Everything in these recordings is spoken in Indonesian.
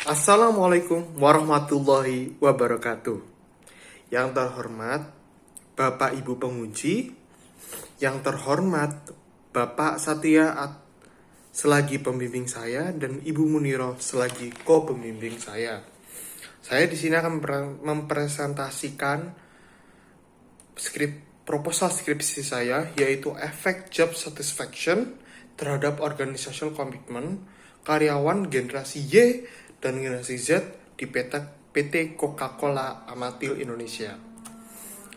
Assalamualaikum warahmatullahi wabarakatuh. Yang terhormat Bapak Ibu penguji, yang terhormat Bapak Satya selagi pembimbing saya dan Ibu Muniro selagi co-pembimbing saya. Saya di sini akan mempresentasikan proposal skripsi saya, yaitu efek job satisfaction terhadap organizational commitment karyawan generasi Y dan generasi Z di PT Coca-Cola Amatil Indonesia.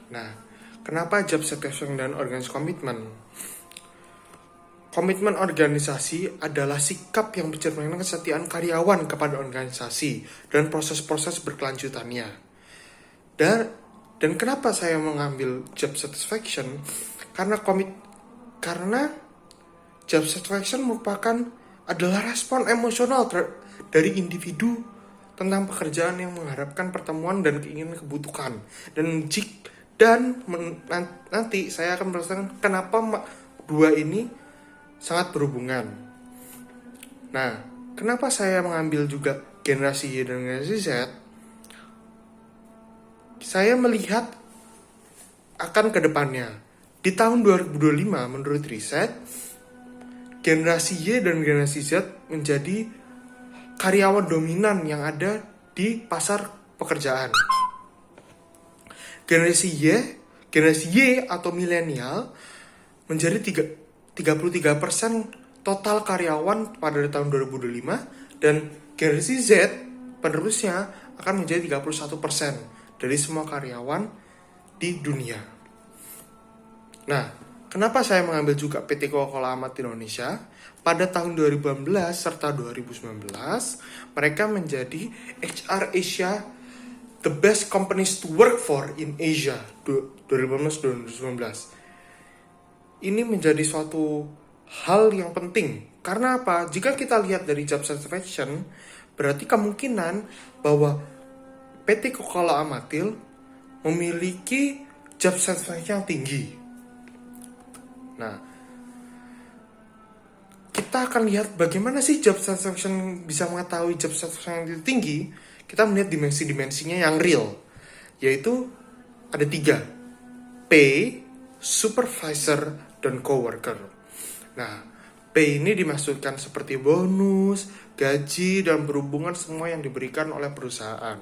Nah, kenapa job satisfaction dan organizational commitment? Komitmen organisasi adalah sikap yang mencerminkan kesetiaan karyawan kepada organisasi dan proses-proses berkelanjutannya. Dan kenapa saya mengambil job satisfaction? Karena job satisfaction adalah respon emosional dari individu tentang pekerjaan yang mengharapkan pertemuan dan keinginan kebutuhan. Nanti saya akan merasakan kenapa dua ini sangat berhubungan. Nah, kenapa saya mengambil juga generasi Y dan generasi Z? Saya melihat akan ke depannya. Di tahun 2025 menurut riset, generasi Y dan generasi Z menjadi karyawan dominan yang ada di pasar pekerjaan. Generasi Y atau milenial menjadi 33% total karyawan pada tahun 2025, dan generasi Z penerusnya akan menjadi 31% dari semua karyawan di dunia. Nah, kenapa saya mengambil juga PT Coca-Cola Amatil Indonesia? Pada tahun 2018 serta 2019, mereka menjadi HR Asia The Best Companies to Work For in Asia 2018-2019. Ini menjadi suatu hal yang penting. Karena apa? Jika kita lihat dari job satisfaction, berarti kemungkinan bahwa PT Coca-Cola Amatil memiliki job satisfaction yang tinggi. Nah, kita akan lihat bagaimana sih job satisfaction bisa mengetahui job satisfaction yang tinggi. Kita melihat dimensi-dimensinya yang real, yaitu ada 3: pay, supervisor, dan coworker. Nah, pay ini dimaksudkan seperti bonus, gaji, dan berhubungan semua yang diberikan oleh perusahaan.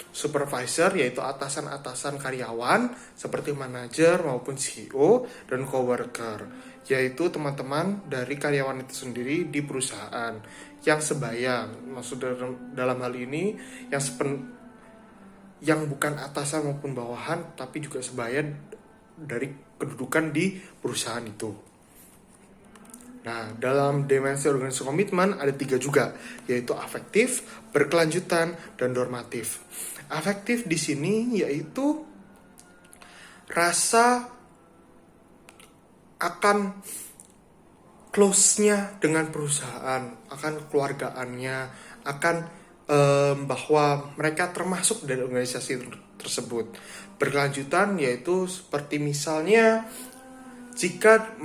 Supervisor yaitu atasan-atasan karyawan seperti manajer maupun CEO, dan coworker yaitu teman-teman dari karyawan itu sendiri di perusahaan yang sebaya. Maksud dalam hal ini yang bukan atasan maupun bawahan, tapi juga sebaya dari kedudukan di perusahaan itu. Nah, dalam dimensi organisasi komitmen ada 3 juga, yaitu afektif, berkelanjutan, dan normatif. Afektif di sini yaitu rasa akan close-nya dengan perusahaan, akan keluargaannya, akan bahwa mereka termasuk dari organisasi tersebut. Berkelanjutan yaitu seperti misalnya jika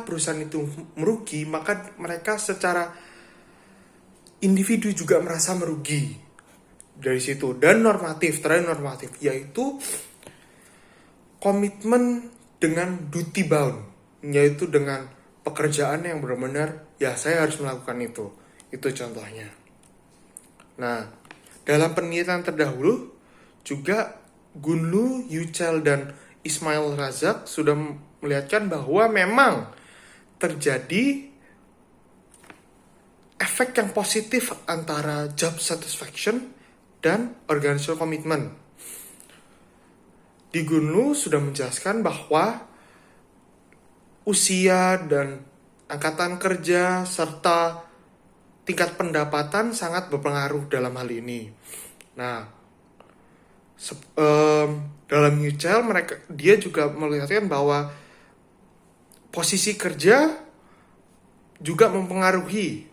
perusahaan itu merugi, maka mereka secara individu juga merasa merugi dari situ. Dan terakhir normatif yaitu komitmen dengan duty bound, yaitu dengan pekerjaan yang benar-benar ya saya harus melakukan itu contohnya. Nah, dalam penelitian terdahulu juga Gunlu, Yuchel, dan Ismail Razak sudah melihatkan bahwa memang terjadi efek yang positif antara job satisfaction dan organizational commitment. Di Gunlu sudah menjelaskan bahwa usia dan angkatan kerja serta tingkat pendapatan sangat berpengaruh dalam hal ini. Nah, dalam Yuchel dia juga melihatkan bahwa posisi kerja juga mempengaruhi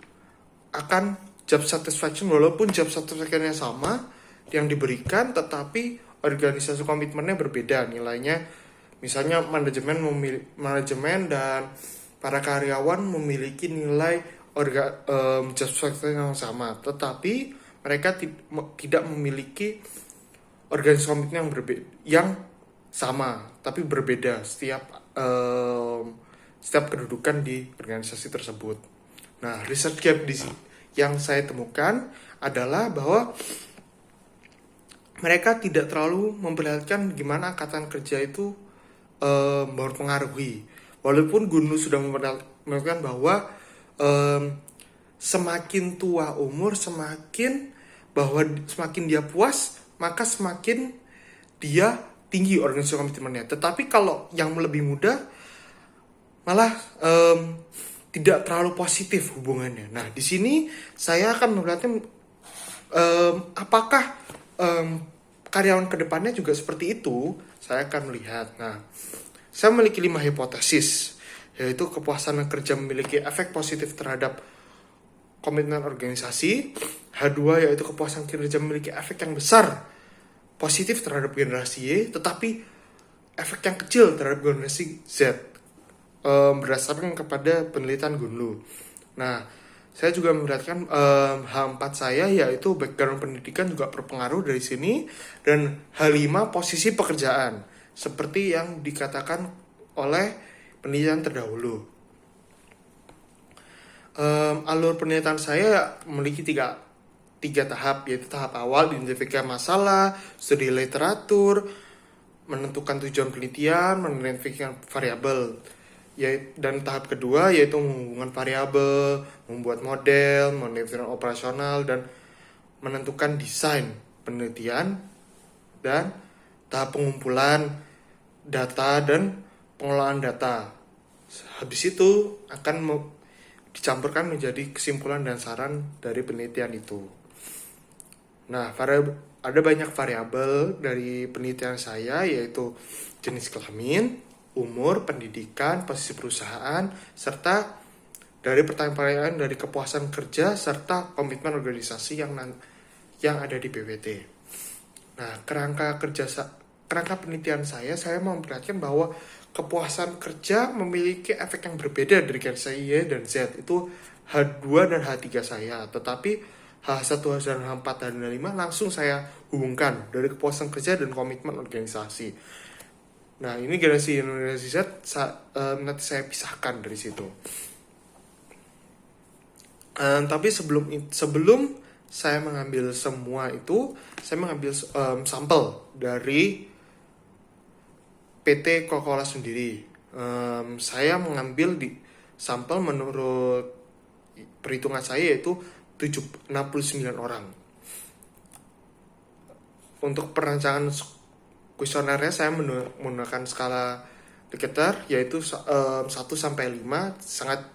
akan job satisfaction, walaupun job satisfaction-nya sama yang diberikan, tetapi organisasi komitmennya berbeda nilainya. Misalnya manajemen dan para karyawan memiliki nilai job structure yang sama, tetapi mereka tidak memiliki organisasi komitmen yang sama, tapi berbeda setiap kedudukan di organisasi tersebut. Nah, research gap yang saya temukan adalah bahwa mereka tidak terlalu memperlihatkan gimana angkatan kerja itu mempengaruhi. Walaupun Gunlu sudah memperlihatkan bahwa semakin tua umur, semakin dia puas, maka semakin dia tinggi organisasi komitmennya. Tetapi kalau yang lebih muda malah tidak terlalu positif hubungannya. Nah, di sini saya akan melihatnya apakah karyawan kedepannya juga seperti itu. Saya akan melihat. Nah, saya memiliki 5 hipotesis, yaitu kepuasan kerja memiliki efek positif terhadap komitmen organisasi. H2 yaitu kepuasan kerja memiliki efek yang besar positif terhadap generasi Y, tetapi efek yang kecil terhadap generasi Z, berdasarkan kepada penelitian Gunlu. Nah, saya juga memperhatikan H4 saya, yaitu background pendidikan juga berpengaruh dari sini, dan H5 posisi pekerjaan, seperti yang dikatakan oleh penelitian terdahulu. Alur penelitian saya memiliki tiga tahap, yaitu tahap awal identifikasi masalah, studi literatur, menentukan tujuan penelitian, menidentifikasi variabel, dan tahap kedua yaitu menghubungkan variabel, membuat model, mendefinisikan operasional, dan menentukan desain penelitian, dan tahap pengumpulan data dan pengolahan data. Habis itu akan dicampurkan menjadi kesimpulan dan saran dari penelitian itu. Nah, ada banyak variabel dari penelitian saya, yaitu jenis kelamin, umur, pendidikan, posisi perusahaan, serta dari pertanyaan-pertanyaan dari kepuasan kerja serta komitmen organisasi yang ada di PWT. Nah, kerangka penelitian saya mau memperlihatkan bahwa kepuasan kerja memiliki efek yang berbeda dari generasi Y dan Z. Itu H2 dan H3 saya. Tetapi H1, H2, H4, dan H5 langsung saya hubungkan dari kepuasan kerja dan komitmen organisasi. Nah, ini generasi Z nanti saya pisahkan dari situ. Tapi sebelum saya mengambil semua itu, saya mengambil sampel dari PT Coca-Cola sendiri. Saya mengambil sampel menurut perhitungan saya, yaitu 69 orang. Untuk perancangan kuesionernya saya menggunakan skala Likert, yaitu 1 sampai 5, sangat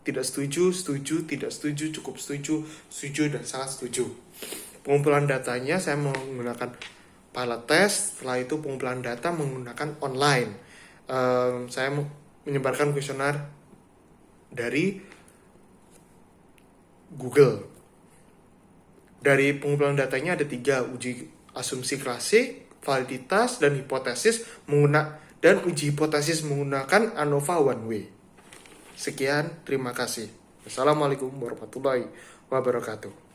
tidak setuju, tidak setuju, cukup setuju, dan sangat setuju. Pengumpulan datanya saya menggunakan pilot test. Setelah itu pengumpulan data menggunakan online. Saya menyebarkan kuesioner dari Google. Dari pengumpulan datanya ada 3, uji asumsi klasik, validitas, dan hipotesis dan uji hipotesis menggunakan ANOVA one way. Sekian, terima kasih. Wassalamualaikum warahmatullahi wabarakatuh.